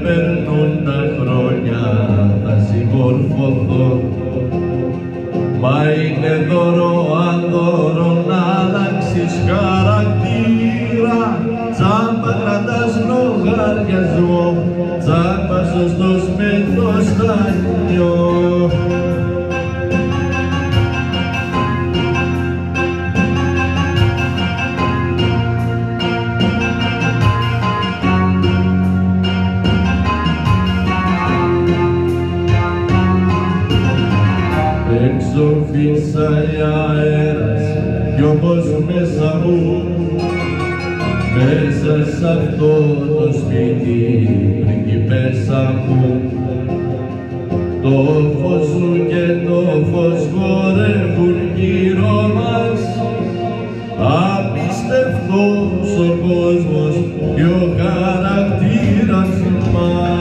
περνούν τα χρόνια, θα συμμορφωθώ. Μα είναι δώρο αδώρο να αλλάξεις χαρακτήρα. Τσάμπα κρατάς λογαριασμό, τσάμπα σωστός με το στάνιο. Έξω φύσαει αέρας κι όμως μέσα μου, μέσα σ' αυτό το σπίτι, πριγκιπέσα μου, το φως σου και το φως χορεύουν γύρω μας. Απίστευτος ο κόσμος και ο χαρακτήρας μας.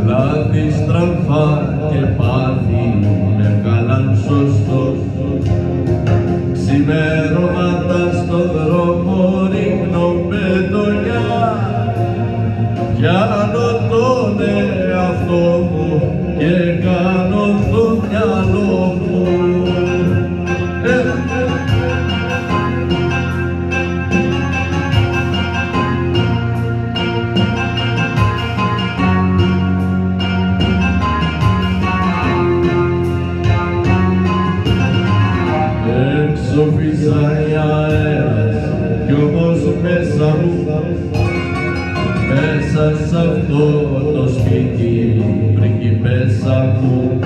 Λάθη στραφά και πάθη με καλάν σωστός. Ξημερώματα στο δρόμο ρίχνω πετονιά, πιάνω τον εαυτό μου και κάνω το μυαλό μου. Έξω φυσάει αέρας κι όμως μέσα μου, μέσα σ' αυτό το σπίτι, πριγκιπέσα μου,